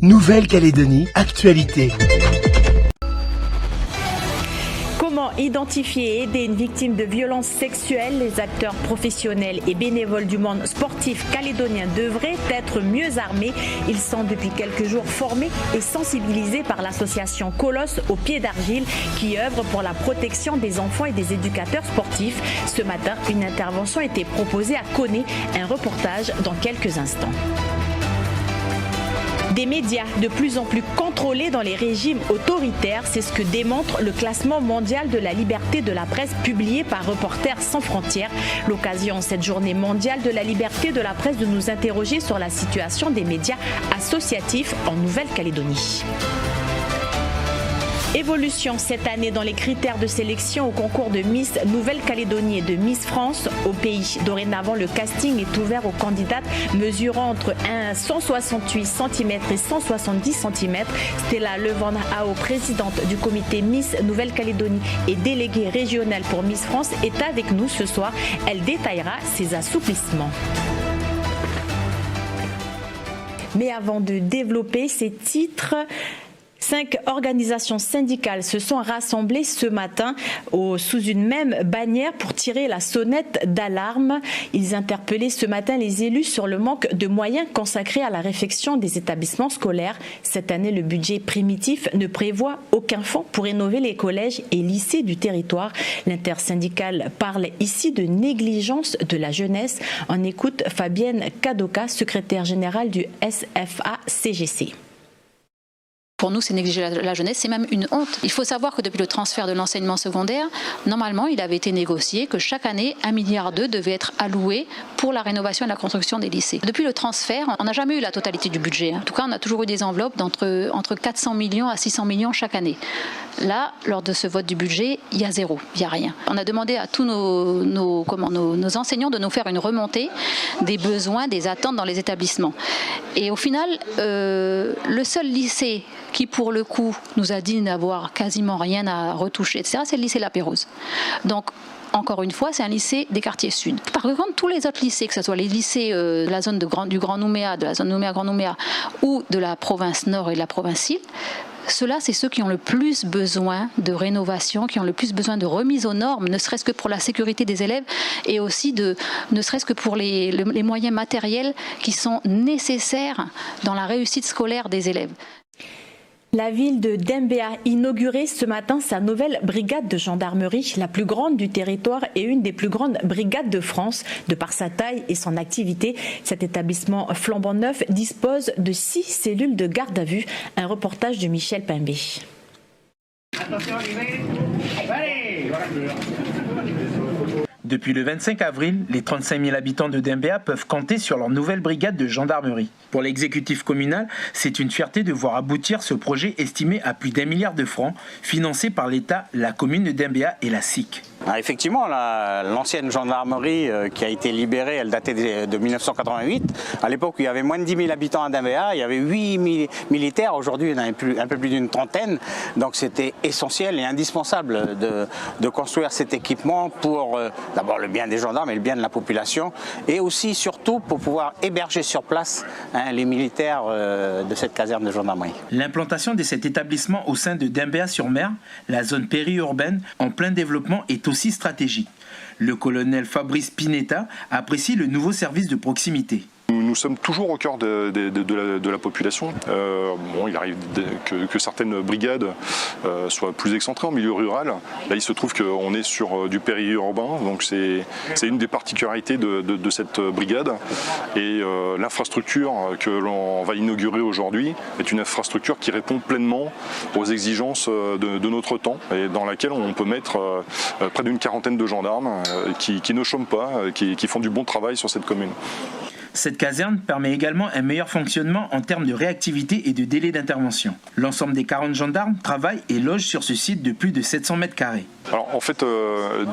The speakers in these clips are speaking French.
Nouvelle-Calédonie, actualité. Comment identifier et aider une victime de violences sexuelles? Les acteurs professionnels et bénévoles du monde sportif calédonien devraient être mieux armés. Ils sont depuis quelques jours formés et sensibilisés par l'association Colosse au pied d'argile qui œuvre pour la protection des enfants et des éducateurs sportifs. Ce matin, une intervention a été proposée à Koné. Un reportage dans quelques instants. Des médias de plus en plus contrôlés dans les régimes autoritaires, c'est ce que démontre le classement mondial de la liberté de la presse publié par Reporters sans frontières. L'occasion, cette journée mondiale de la liberté de la presse, de nous interroger sur la situation des médias associatifs en Nouvelle-Calédonie. Évolution cette année dans les critères de sélection au concours de Miss Nouvelle-Calédonie et de Miss France au pays. Dorénavant, le casting est ouvert aux candidates mesurant entre 168 cm et 170 cm. Stella Levan-Ao, présidente du comité Miss Nouvelle-Calédonie et déléguée régionale pour Miss France, est avec nous ce soir. Elle détaillera ses assouplissements. Mais avant de développer ces titres, 5 organisations syndicales se sont rassemblées ce matin sous une même bannière pour tirer la sonnette d'alarme. Ils interpellaient ce matin les élus sur le manque de moyens consacrés à la réfection des établissements scolaires. Cette année, le budget primitif ne prévoit aucun fonds pour rénover les collèges et lycées du territoire. L'intersyndicale parle ici de négligence de la jeunesse. On écoute Fabienne Kadoka, secrétaire générale du SFA-CGC. Pour nous, c'est négliger la jeunesse, c'est même une honte. Il faut savoir que depuis le transfert de l'enseignement secondaire, normalement, il avait été négocié que chaque année, 1,2 milliard devait être alloué pour la rénovation et la construction des lycées. Depuis le transfert, on n'a jamais eu la totalité du budget. En tout cas, on a toujours eu des enveloppes entre 400 millions à 600 millions chaque année. Là, lors de ce vote du budget, il y a zéro, il n'y a rien. On a demandé à tous nos enseignants de nous faire une remontée des besoins, des attentes dans les établissements. Et au final, le seul lycée qui pour le coup nous a dit n'avoir quasiment rien à retoucher, etc., c'est le lycée La Pérouse. Donc encore une fois, c'est un lycée des quartiers sud. Par contre, tous les autres lycées, que ce soit les lycées de la zone du Grand Nouméa, de la zone Nouméa-Grand Nouméa ou de la province nord et de la province île, ceux-là, c'est ceux qui ont le plus besoin de rénovation, qui ont le plus besoin de remise aux normes, ne serait-ce que pour la sécurité des élèves et aussi ne serait-ce que pour les moyens matériels qui sont nécessaires dans la réussite scolaire des élèves. La ville de Dembé a inauguré ce matin sa nouvelle brigade de gendarmerie, la plus grande du territoire et une des plus grandes brigades de France. De par sa taille et son activité, cet établissement flambant neuf dispose de 6 cellules de garde à vue. Un reportage de Michel Pimbé. Depuis le 25 avril, les 35 000 habitants de Dembéa peuvent compter sur leur nouvelle brigade de gendarmerie. Pour l'exécutif communal, c'est une fierté de voir aboutir ce projet estimé à plus d'1 milliard de francs, financé par l'État, la commune de Dembéa et la SIC. Effectivement, l'ancienne gendarmerie qui a été libérée, elle datait de 1988. À l'époque, il y avait moins de 10 000 habitants à Dembéa, il y avait 8 militaires. Aujourd'hui, il y en a un peu plus d'une trentaine. Donc c'était essentiel et indispensable de construire cet équipement pour d'abord le bien des gendarmes et le bien de la population, et aussi, surtout, pour pouvoir héberger sur place les militaires de cette caserne de gendarmerie. L'implantation de cet établissement au sein de Dembéa-sur-Mer, la zone périurbaine en plein développement, est aussi stratégique. Le colonel Fabrice Pinetta apprécie le nouveau service de proximité. Nous sommes toujours au cœur de la population. Il arrive que certaines brigades soient plus excentrées en milieu rural. Là, il se trouve qu'on est sur du périurbain, donc c'est une des particularités de cette brigade. Et l'infrastructure que l'on va inaugurer aujourd'hui est une infrastructure qui répond pleinement aux exigences de notre temps et dans laquelle on peut mettre près d'une quarantaine de gendarmes qui ne chôment pas, qui font du bon travail sur cette commune. Cette caserne permet également un meilleur fonctionnement en termes de réactivité et de délai d'intervention. L'ensemble des 40 gendarmes travaillent et logent sur ce site de plus de 700 mètres carrés. Alors en fait,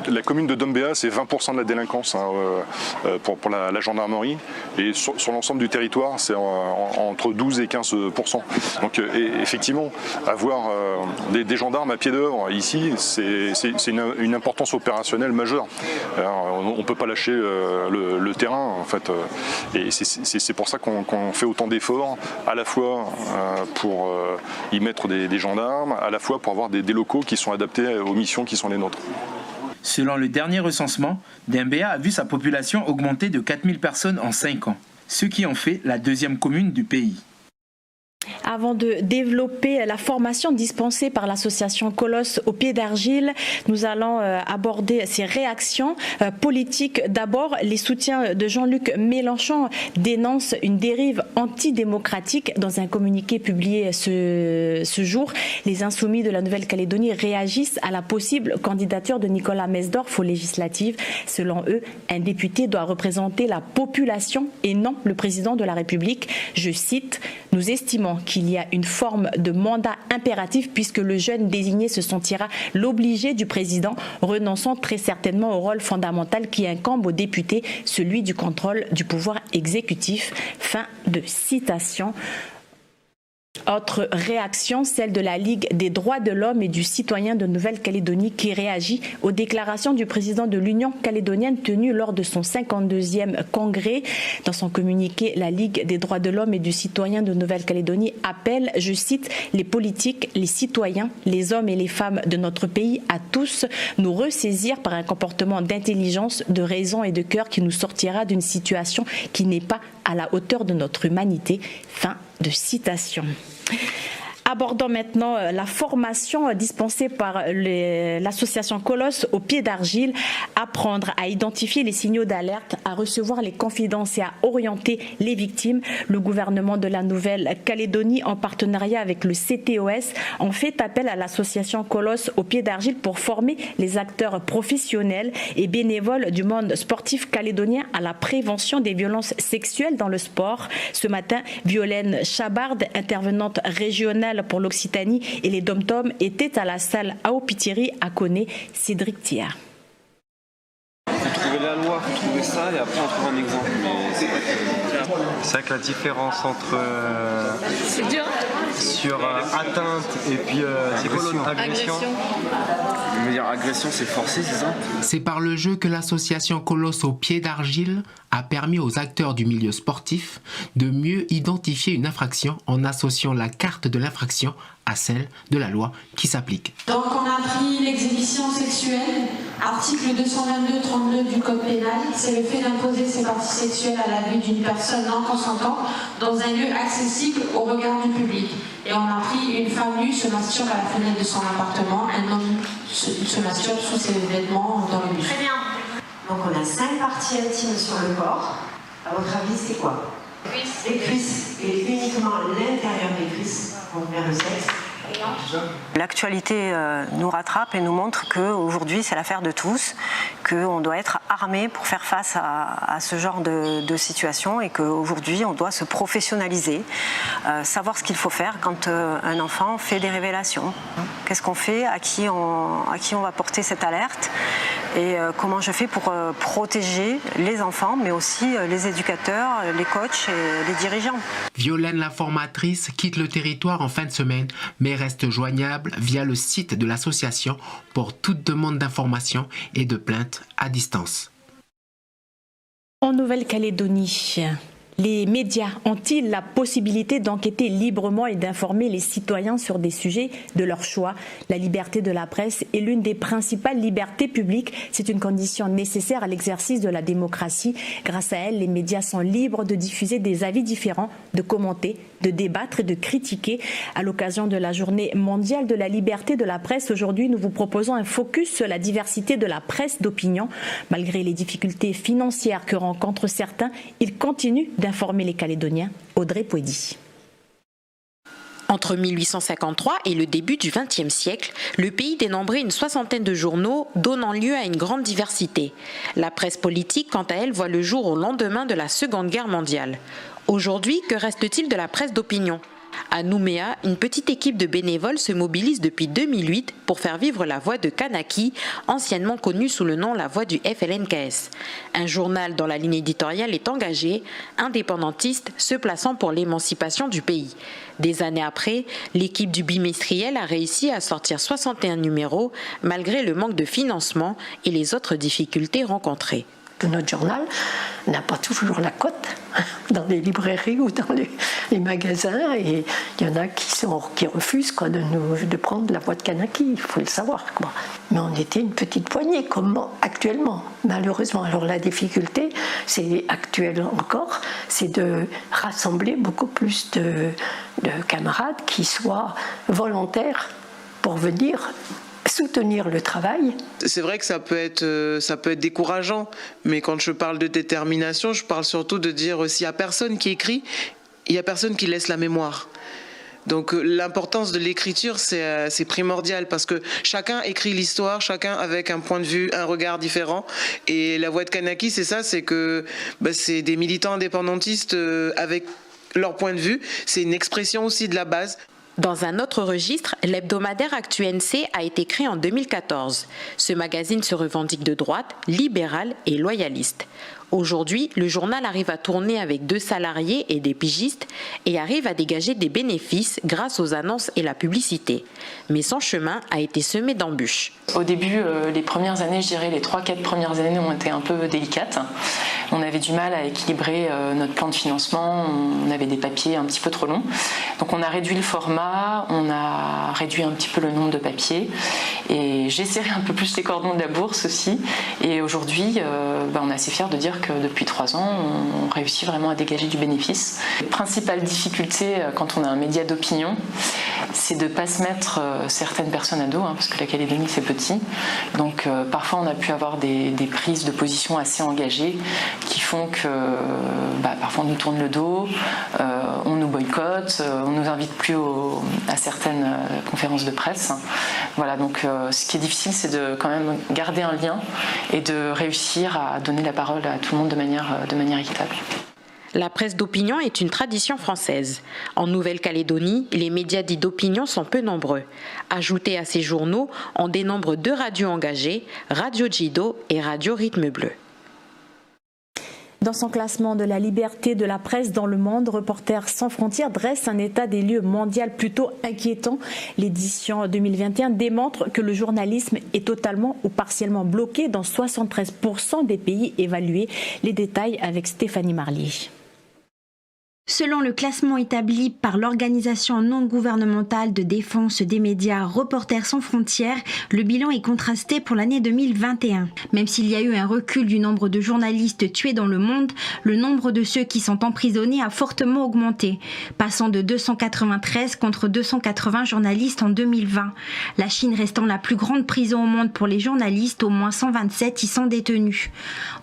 la commune de Dembéa, c'est 20% de la délinquance pour la gendarmerie, et sur l'ensemble du territoire, c'est entre 12 et 15%. Donc effectivement, avoir des gendarmes à pied d'œuvre ici, c'est une importance opérationnelle majeure. Alors, on ne peut pas lâcher le terrain, en fait. Et c'est pour ça qu'on fait autant d'efforts, à la fois pour y mettre des gendarmes, à la fois pour avoir des locaux qui sont adaptés aux missions qui sont les nôtres. Selon le dernier recensement, Dembéa a vu sa population augmenter de 4000 personnes en 5 ans, ce qui en fait la 2e commune du pays. Avant de développer la formation dispensée par l'association Colosse au pied d'argile, nous allons aborder ces réactions politiques. D'abord, les soutiens de Jean-Luc Mélenchon dénoncent une dérive antidémocratique. Dans un communiqué publié ce jour, les insoumis de la Nouvelle-Calédonie réagissent à la possible candidature de Nicolas Mesdorf aux législatives. Selon eux, un député doit représenter la population et non le président de la République. Je cite, « Nous estimons qu'il y a une forme de mandat impératif puisque le jeune désigné se sentira l'obligé du président, renonçant très certainement au rôle fondamental qui incombe aux députés, celui du contrôle du pouvoir exécutif. » Fin de citation. Autre réaction, celle de la Ligue des droits de l'homme et du citoyen de Nouvelle-Calédonie qui réagit aux déclarations du président de l'Union calédonienne tenues lors de son 52e congrès. Dans son communiqué, la Ligue des droits de l'homme et du citoyen de Nouvelle-Calédonie appelle, je cite, « les politiques, les citoyens, les hommes et les femmes de notre pays à tous nous ressaisir par un comportement d'intelligence, de raison et de cœur qui nous sortira d'une situation qui n'est pas à la hauteur de notre humanité. » Fin de citation. Abordons maintenant la formation dispensée par l'association Colosse au pied d'argile. Apprendre à identifier les signaux d'alerte, à recevoir les confidences et à orienter les victimes. Le gouvernement de la Nouvelle-Calédonie, en partenariat avec le CTOS, en fait appel à l'association Colosse au pied d'argile pour former les acteurs professionnels et bénévoles du monde sportif calédonien à la prévention des violences sexuelles dans le sport. Ce matin, Violaine Chabard, intervenante régionale pour l'Occitanie et les Dom-Tom, étaient à la salle Aopitiri à Koné. Cédric Thiard. Faut trouver la loi, faut trouver ça et après on trouve un exemple. Mais c'est pas très... C'est vrai que la différence entre c'est dur. Sur atteinte et puis agression. Je veux dire agression c'est forcé, c'est ça? C'est par le jeu que l'association Colosse au pied d'argile a permis aux acteurs du milieu sportif de mieux identifier une infraction en associant la carte de l'infraction à celle de la loi qui s'applique. Donc on a pris l'exhibition sexuelle, article 222-32 du Code pénal, c'est le fait d'imposer ses parties sexuelles à la vue d'une personne non consentante dans un lieu accessible au regard du public. Et on a pris une femme nue se masturbe à la fenêtre de son appartement, un homme se masturbe sous ses vêtements dans le bus. Très bien. Donc on a 5 parties intimes sur le corps. À votre avis, c'est quoi? Les cuisses, et uniquement l'intérieur des cuisses pour faire le sexe. L'actualité nous rattrape et nous montre qu'aujourd'hui c'est l'affaire de tous, qu'on doit être armé pour faire face à ce genre de situation et qu'aujourd'hui on doit se professionnaliser, savoir ce qu'il faut faire quand un enfant fait des révélations. Qu'est-ce qu'on fait, à qui on va porter cette alerte et comment je fais pour protéger les enfants mais aussi les éducateurs, les coachs et les dirigeants. Violaine, la formatrice, quitte le territoire en fin de semaine mais reste joignable via le site de l'association pour toute demande d'information et de plainte à distance. En Nouvelle-Calédonie, les médias ont-ils la possibilité d'enquêter librement et d'informer les citoyens sur des sujets de leur choix? La liberté de la presse est l'une des principales libertés publiques. C'est une condition nécessaire à l'exercice de la démocratie. Grâce à elle, les médias sont libres de diffuser des avis différents, de commenter, de débattre et de critiquer. À l'occasion de la journée mondiale de la liberté de la presse, aujourd'hui, nous vous proposons un focus sur la diversité de la presse d'opinion. Malgré les difficultés financières que rencontrent certains, ils continuent d'informer les Calédoniens. Audrey Pouedy. Entre 1853 et le début du XXe siècle, le pays dénombrait une soixantaine de journaux, donnant lieu à une grande diversité. La presse politique, quant à elle, voit le jour au lendemain de la Seconde Guerre mondiale. Aujourd'hui, que reste-t-il de la presse d'opinion ? À Nouméa, une petite équipe de bénévoles se mobilise depuis 2008 pour faire vivre la voix de Kanaki, anciennement connue sous le nom La Voix du FLNKS. Un journal dont la ligne éditoriale est engagée, indépendantiste, se plaçant pour l'émancipation du pays. Des années après, l'équipe du bimestriel a réussi à sortir 61 numéros malgré le manque de financement et les autres difficultés rencontrées. que notre journal n'a pas toujours la cote dans les librairies ou dans les magasins, et il y en a qui refusent de prendre la voix de Kanaki, il faut le savoir. Mais on était une petite poignée, comme actuellement, malheureusement. Alors la difficulté, c'est actuelle encore, c'est de rassembler beaucoup plus de camarades qui soient volontaires pour venir soutenir le travail. C'est vrai que ça peut être décourageant, mais quand je parle de détermination, je parle surtout de dire s'il n'y a personne qui écrit, il n'y a personne qui laisse la mémoire. Donc l'importance de l'écriture, c'est primordial, parce que chacun écrit l'histoire, chacun avec un point de vue, un regard différent. Et la voix de Kanaki, c'est ça, c'est que c'est des militants indépendantistes avec leur point de vue. C'est une expression aussi de la base. Dans un autre registre, l'hebdomadaire Actu-NC a été créé en 2014. Ce magazine se revendique de droite, libéral et loyaliste. Aujourd'hui, le journal arrive à tourner avec 2 salariés et des pigistes et arrive à dégager des bénéfices grâce aux annonces et la publicité. Mais son chemin a été semé d'embûches. Au début, les premières années, je dirais les 3-4 premières années ont été un peu délicates. On avait du mal à équilibrer notre plan de financement, on avait des papiers un petit peu trop longs. Donc on a réduit le format, on a réduit un petit peu le nombre de papiers et j'ai serré un peu plus les cordons de la bourse aussi. Et aujourd'hui, on est assez fiers de dire que depuis 3 ans, on réussit vraiment à dégager du bénéfice. La principale difficulté quand on a un média d'opinion, c'est de ne pas se mettre certaines personnes à dos, parce que la Calédonie c'est petit. Donc parfois on a pu avoir des prises de position assez engagées qui font que parfois on nous tourne le dos, on nous boycotte, on nous invite plus à certaines conférences de presse. Voilà, donc ce qui est difficile, c'est de quand même garder un lien et de réussir à donner la parole à tout le monde de manière équitable. La presse d'opinion est une tradition française. En Nouvelle-Calédonie, les médias dits d'opinion sont peu nombreux. Ajoutés à ces journaux, on dénombre 2 radios engagées, Radio Djido et Radio Rythme Bleu. Dans son classement de la liberté de la presse dans le monde, Reporters sans frontières dresse un état des lieux mondial plutôt inquiétant. L'édition 2021 démontre que le journalisme est totalement ou partiellement bloqué dans 73% des pays évalués. Les détails avec Stéphanie Marlier. Selon le classement établi par l'organisation non gouvernementale de défense des médias Reporters sans frontières, le bilan est contrasté pour l'année 2021. Même s'il y a eu un recul du nombre de journalistes tués dans le monde, le nombre de ceux qui sont emprisonnés a fortement augmenté, passant de 293 contre 280 journalistes en 2020. La Chine restant la plus grande prison au monde pour les journalistes, au moins 127 y sont détenus.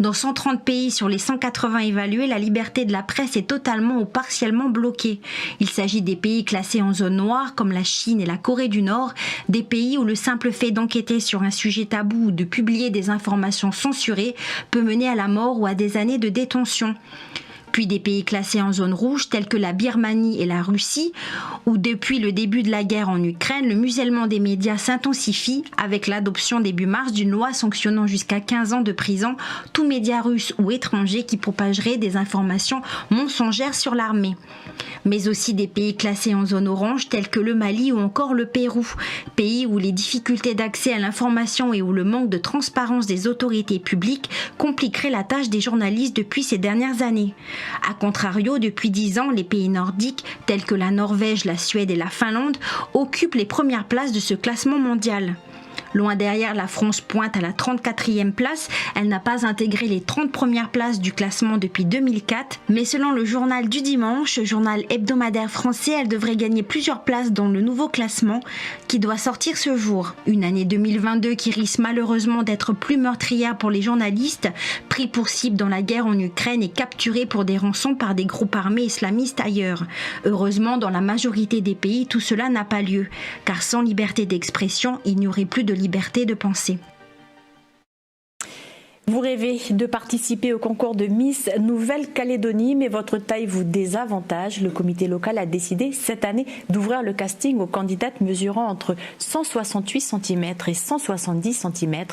Dans 130 pays sur les 180 évalués, la liberté de la presse est totalement ou partiellement bloqués. Il s'agit des pays classés en zone noire comme la Chine et la Corée du Nord, des pays où le simple fait d'enquêter sur un sujet tabou ou de publier des informations censurées peut mener à la mort ou à des années de détention. Puis des pays classés en zone rouge tels que la Birmanie et la Russie, où depuis le début de la guerre en Ukraine, le musellement des médias s'intensifie avec l'adoption début mars d'une loi sanctionnant jusqu'à 15 ans de prison tout média russe ou étranger qui propagerait des informations mensongères sur l'armée. Mais aussi des pays classés en zone orange tels que le Mali ou encore le Pérou, pays où les difficultés d'accès à l'information et où le manque de transparence des autorités publiques compliquerait la tâche des journalistes depuis ces dernières années. A contrario, depuis 10 ans, les pays nordiques, tels que la Norvège, la Suède et la Finlande, occupent les premières places de ce classement mondial. Loin derrière, la France pointe à la 34e place. Elle n'a pas intégré les 30 premières places du classement depuis 2004. Mais selon le journal du dimanche, journal hebdomadaire français, elle devrait gagner plusieurs places dans le nouveau classement qui doit sortir ce jour. Une année 2022 qui risque malheureusement d'être plus meurtrière pour les journalistes, pris pour cible dans la guerre en Ukraine et capturés pour des rançons par des groupes armés islamistes ailleurs. Heureusement, dans la majorité des pays, tout cela n'a pas lieu. Car sans liberté d'expression, il n'y aurait plus de liberté de penser. Vous rêvez de participer au concours de Miss Nouvelle-Calédonie, mais votre taille vous désavantage. Le comité local a décidé cette année d'ouvrir le casting aux candidates mesurant entre 168 cm et 170 cm.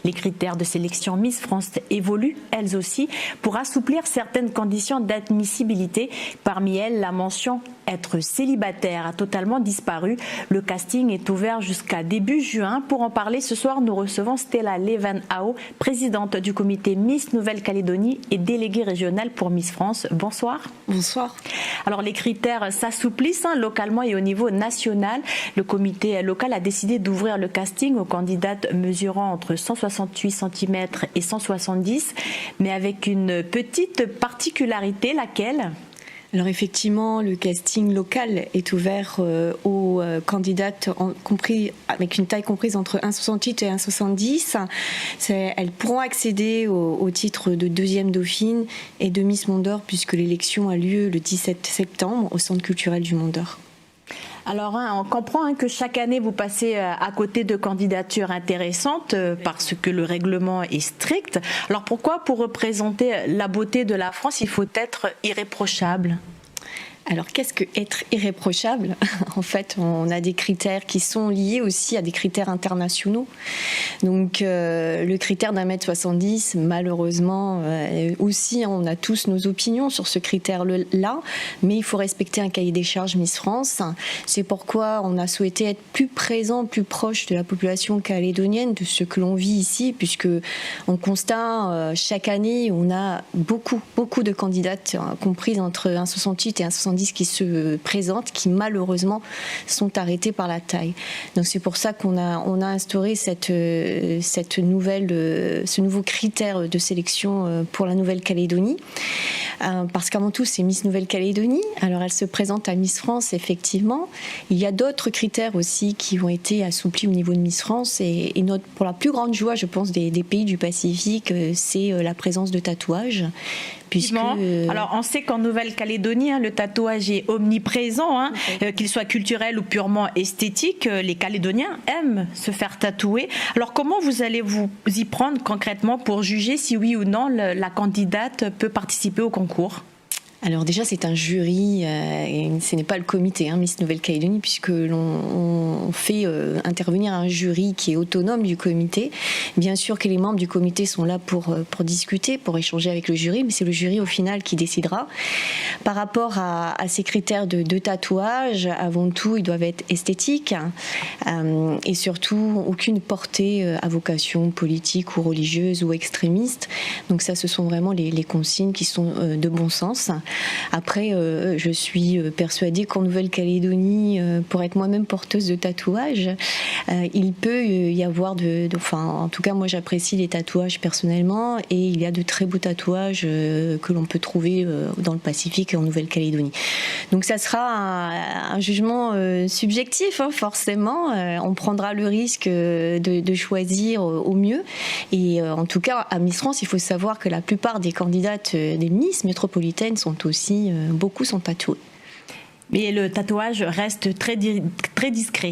Les critères de sélection Miss France évoluent, elles aussi, pour assouplir certaines conditions d'admissibilité. Parmi elles, la mention être célibataire a totalement disparu. Le casting est ouvert jusqu'à début juin. Pour en parler, ce soir, nous recevons Stella Levenhau, présidente du comité Miss Nouvelle-Calédonie et déléguée régionale pour Miss France. Bonsoir. Bonsoir. Alors, les critères s'assouplissent localement et au niveau national. Le comité local a décidé d'ouvrir le casting aux candidates mesurant entre 168 cm et 170, mais avec une petite particularité, laquelle ? Alors effectivement, le casting local est ouvert aux candidates compris, avec une taille comprise entre 1,68 et 1,70. Elles pourront accéder au titre de deuxième dauphine et de Miss Monde-d'Or puisque l'élection a lieu le 17 septembre au Centre culturel du Monde-d'Or. Alors, on comprend que chaque année, vous passez à côté de candidatures intéressantes parce que le règlement est strict. Alors, pourquoi, pour représenter la beauté de la France, il faut être irréprochable ? Alors, qu'est-ce que être irréprochable ? En fait, on a des critères qui sont liés aussi à des critères internationaux. Donc, le critère d'1,70 m, malheureusement, aussi, on a tous nos opinions sur ce critère-là, mais il faut respecter un cahier des charges Miss France. C'est pourquoi on a souhaité être plus présent, plus proche de la population calédonienne, de ce que l'on vit ici, puisque on constate chaque année, on a beaucoup de candidates comprises entre 1,68 et 1,70 qui se présentent, qui malheureusement sont arrêtés par la taille. Donc c'est pour ça qu'on a instauré ce nouveau critère de sélection pour la Nouvelle-Calédonie. Parce qu'avant tout, c'est Miss Nouvelle-Calédonie. Alors elle se présente à Miss France, effectivement. Il y a d'autres critères aussi qui ont été assouplis au niveau de Miss France. Et pour la plus grande joie, je pense, des pays du Pacifique, c'est la présence de tatouages. Alors, on sait qu'en Nouvelle-Calédonie, le tatouage est omniprésent, qu'il soit culturel ou purement esthétique. Les Calédoniens aiment se faire tatouer. Alors, comment vous allez vous y prendre concrètement pour juger si oui ou non la candidate peut participer au concours ? Alors déjà, c'est un jury, et ce n'est pas le comité Miss Nouvelle-Calédonie, puisque l'on fait intervenir un jury qui est autonome du comité. Bien sûr que les membres du comité sont là pour discuter, pour échanger avec le jury, mais c'est le jury au final qui décidera. Par rapport à ces critères de tatouage, avant tout, ils doivent être esthétiques et surtout aucune portée à vocation politique ou religieuse ou extrémiste. Donc ça, ce sont vraiment les consignes qui sont de bon sens. Après, je suis persuadée qu'en Nouvelle-Calédonie, pour être moi-même porteuse de tatouages, il peut y avoir en tout cas, moi j'apprécie les tatouages personnellement, et il y a de très beaux tatouages que l'on peut trouver dans le Pacifique et en Nouvelle-Calédonie. Donc ça sera un jugement subjectif, forcément. On prendra le risque de choisir au mieux. Et en tout cas, à Miss France, il faut savoir que la plupart des candidates des Miss métropolitaines aussi, beaucoup sont tatoués. Mais le tatouage reste très discret.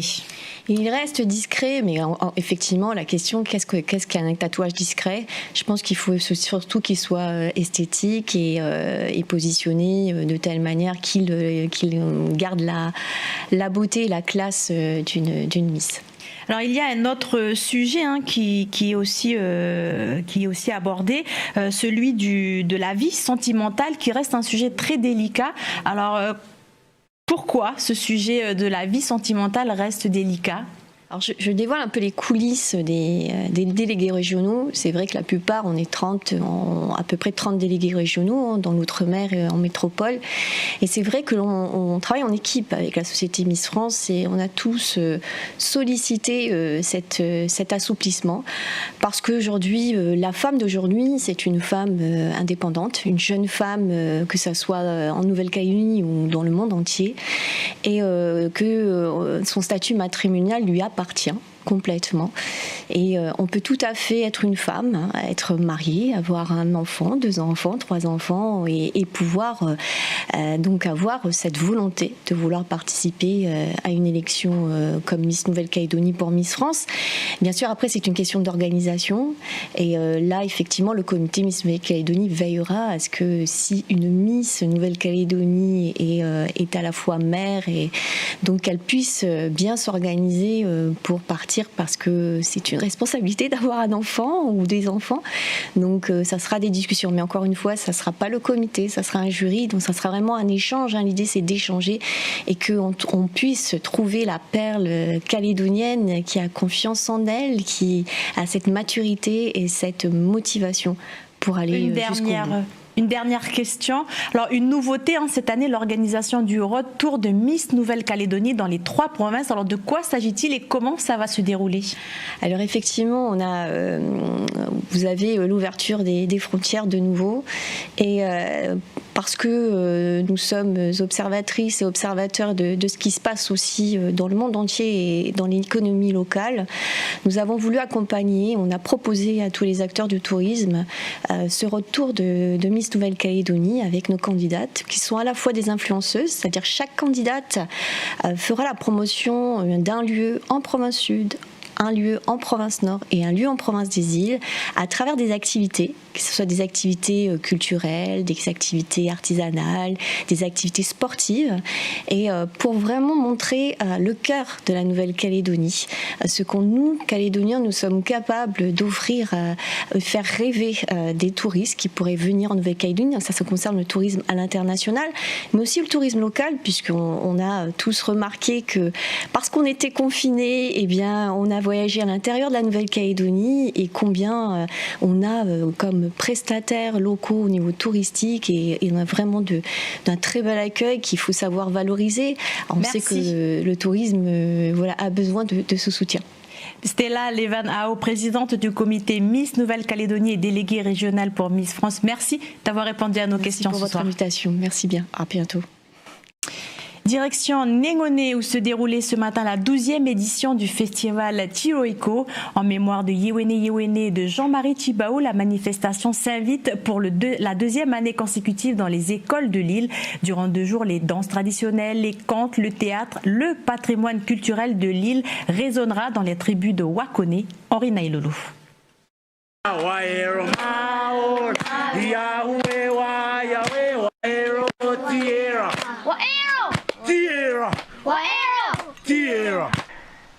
Il reste discret, mais effectivement, la question, qu'est-ce qu'un tatouage discret ? Je pense qu'il faut surtout qu'il soit esthétique et positionné de telle manière qu'il garde la beauté et la classe d'une Miss. Alors il y a un autre sujet qui est aussi abordé, celui de la vie sentimentale, qui reste un sujet très délicat. Alors pourquoi ce sujet de la vie sentimentale reste délicat ? Alors je dévoile un peu les coulisses des délégués régionaux. C'est vrai que la plupart, on est à peu près 30 délégués régionaux dans l'outre-mer et en métropole. Et c'est vrai que l'on travaille en équipe avec la société Miss France, et on a tous sollicité cet assouplissement, parce qu'aujourd'hui, la femme d'aujourd'hui, c'est une femme indépendante, une jeune femme, que ça soit en Nouvelle-Calédonie ou dans le monde entier, et que son statut matrimonial lui appartient complètement. Et on peut tout à fait être une femme, être mariée, avoir un enfant, 2 enfants, 3 enfants, et pouvoir donc avoir cette volonté de vouloir participer à une élection comme Miss Nouvelle-Calédonie pour Miss France. Bien sûr, après, c'est une question d'organisation. Et là, effectivement, le comité Miss Nouvelle-Calédonie veillera à ce que si une Miss Nouvelle-Calédonie est à la fois mère, et donc qu'elle puisse bien s'organiser pour participer partir parce que c'est une responsabilité d'avoir un enfant ou des enfants. Donc ça sera des discussions. Mais encore une fois, ça ne sera pas le comité, ça sera un jury. Donc ça sera vraiment un échange. L'idée, c'est d'échanger et qu'on puisse trouver la perle calédonienne qui a confiance en elle, qui a cette maturité et cette motivation pour aller jusqu'au bout. Une dernière question. Alors, une nouveauté cette année, l'organisation du Retour de Miss Nouvelle-Calédonie dans les 3 provinces. Alors, de quoi s'agit-il et comment ça va se dérouler? Alors, effectivement, vous avez l'ouverture des frontières de nouveau. Et parce que nous sommes observatrices et observateurs de ce qui se passe aussi dans le monde entier et dans l'économie locale, nous avons voulu accompagner, on a proposé à tous les acteurs du tourisme ce retour de Miss Nouvelle-Calédonie avec nos candidates qui sont à la fois des influenceuses, c'est-à-dire chaque candidate fera la promotion d'un lieu en province sud, un lieu en province nord et un lieu en province des îles à travers des activités, que ce soit des activités culturelles, des activités artisanales, des activités sportives, et pour vraiment montrer le cœur de la Nouvelle-Calédonie, ce qu'on nous, Calédoniens, nous sommes capables d'offrir, faire rêver des touristes qui pourraient venir en Nouvelle-Calédonie. Ça concerne le tourisme à l'international, mais aussi le tourisme local, puisqu'on a tous remarqué que parce qu'on était confinés, eh bien, on a voyager à l'intérieur de la Nouvelle-Calédonie et combien on a comme prestataires locaux au niveau touristique et on a vraiment d'un très bel accueil qu'il faut savoir valoriser. On sait que le tourisme a besoin de ce soutien. Stella Levan-Ao, présidente du comité Miss Nouvelle-Calédonie et déléguée régionale pour Miss France, merci d'avoir répondu à nos questions pour votre invitation. Merci bien. À bientôt. Direction Négoné où se déroulait ce matin la 12e édition du festival Tiroiko. En mémoire de Yewene et de Jean-Marie Thibao, la manifestation s'invite pour la 2e année consécutive dans les écoles de l'île. Durant 2 jours, les danses traditionnelles, les contes, le théâtre, le patrimoine culturel de l'île résonnera dans les tribus de Wakone. Henri Nailolo.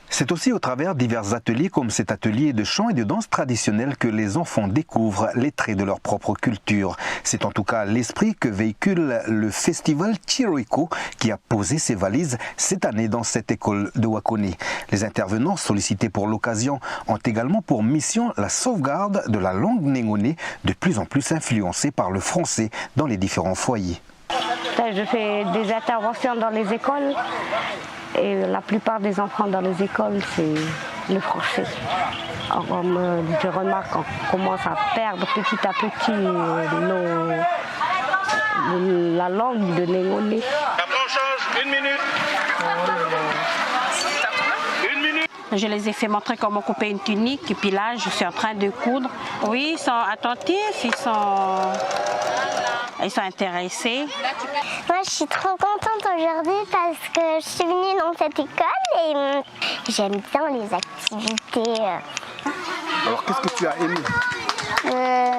C'est aussi au travers divers ateliers comme cet atelier de chant et de danse traditionnelle que les enfants découvrent les traits de leur propre culture. C'est en tout cas l'esprit que véhicule le festival Tiroiko qui a posé ses valises cette année dans cette école de Wakone. Les intervenants sollicités pour l'occasion ont également pour mission la sauvegarde de la langue négoné, de plus en plus influencée par le français dans les différents foyers. Je fais des interventions dans les écoles et la plupart des enfants dans les écoles, c'est le français. Je remarque qu'on commence à perdre petit à petit la langue de négoné. Après on change, 1 minute. Je les ai fait montrer comment couper une tunique et puis là je suis en train de coudre. Oui, ils sont attentifs, ils sont intéressés. Moi je suis trop contente aujourd'hui parce que je suis venue dans cette école et j'aime bien les activités. Alors qu'est-ce que tu as aimé?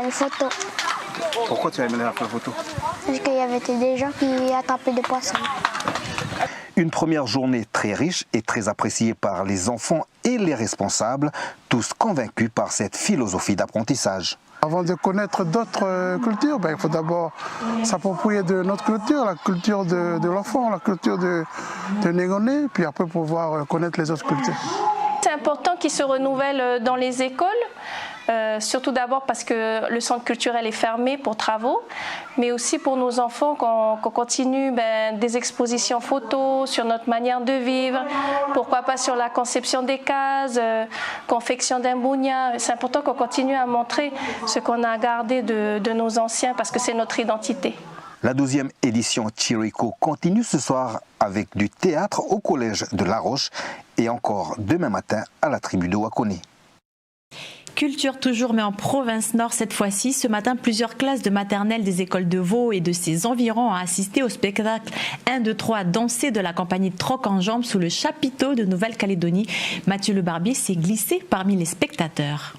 Les photos. Pourquoi tu as aimé la photo? Parce qu'il y avait des gens qui attrapaient des poissons. Une première journée très riche et très appréciée par les enfants et les responsables, tous convaincus par cette philosophie d'apprentissage. Avant de connaître d'autres cultures, il faut d'abord s'approprier de notre culture, la culture de l'enfant, la culture de Négoné, puis après pouvoir connaître les autres cultures. C'est important qu'ils se renouvellent dans les écoles, surtout d'abord parce que le centre culturel est fermé pour travaux, mais aussi pour nos enfants qu'on continue des expositions photos sur notre manière de vivre, pourquoi pas sur la conception des cases, confection d'un bougnat. C'est important qu'on continue à montrer ce qu'on a gardé de nos anciens parce que c'est notre identité. La 12e édition Tiroiko continue ce soir avec du théâtre au collège de La Roche et encore demain matin à la tribu de Wakone. Culture toujours, mais en province nord cette fois-ci. Ce matin, plusieurs classes de maternelle des écoles de Vaud et de ses environs ont assisté au spectacle 1, 2, 3 dansé de la compagnie Troc en Jambes sous le chapiteau de Nouvelle-Calédonie. Mathieu Le Barbier s'est glissé parmi les spectateurs.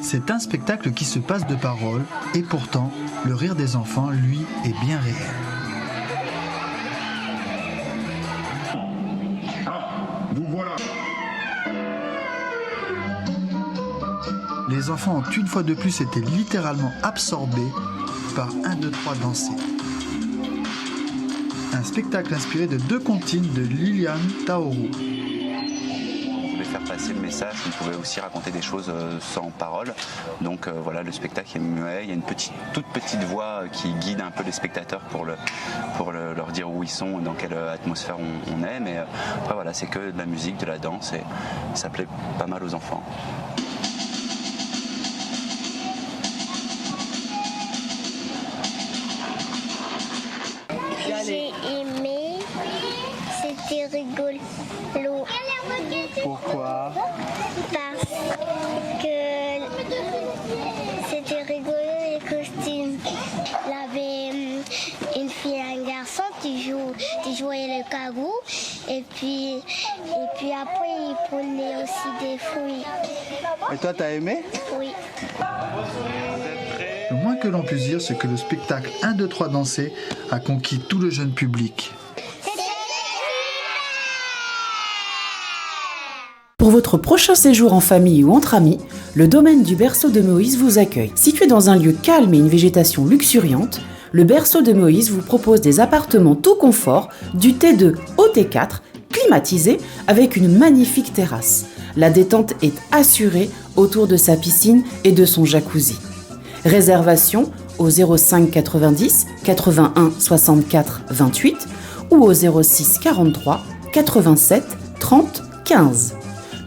C'est un spectacle qui se passe de paroles et pourtant, le rire des enfants, lui, est bien réel. les enfants ont une fois de plus été littéralement absorbés par 1, 2, 3 danser. Un spectacle inspiré de 2 comptines de Liliane Taoru. Faire passer le message, on pouvait aussi raconter des choses sans parole. Donc voilà, le spectacle est muet, il y a une toute petite voix qui guide un peu les spectateurs pour leur dire où ils sont, dans quelle atmosphère on est. Mais après voilà, c'est que de la musique, de la danse et ça plaît pas mal aux enfants. J'ai aimé, c'était rigolo. Pourquoi? Parce que c'était rigolo les costumes. Il y avait une fille et un garçon qui jouaient le kagou et puis après ils prenaient aussi des fruits. Et toi, t'as aimé? Oui. Le moins que l'on puisse dire, c'est que le spectacle 1, 2, 3 danser a conquis tout le jeune public. Pour votre prochain séjour en famille ou entre amis, le domaine du Berceau de Moïse vous accueille. Situé dans un lieu calme et une végétation luxuriante, le Berceau de Moïse vous propose des appartements tout confort, du T2 au T4, climatisés avec une magnifique terrasse. La détente est assurée autour de sa piscine et de son jacuzzi. Réservation au 05 90 81 64 28 ou au 06 43 87 30 15.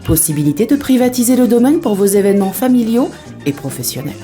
Possibilité de privatiser le domaine pour vos événements familiaux et professionnels.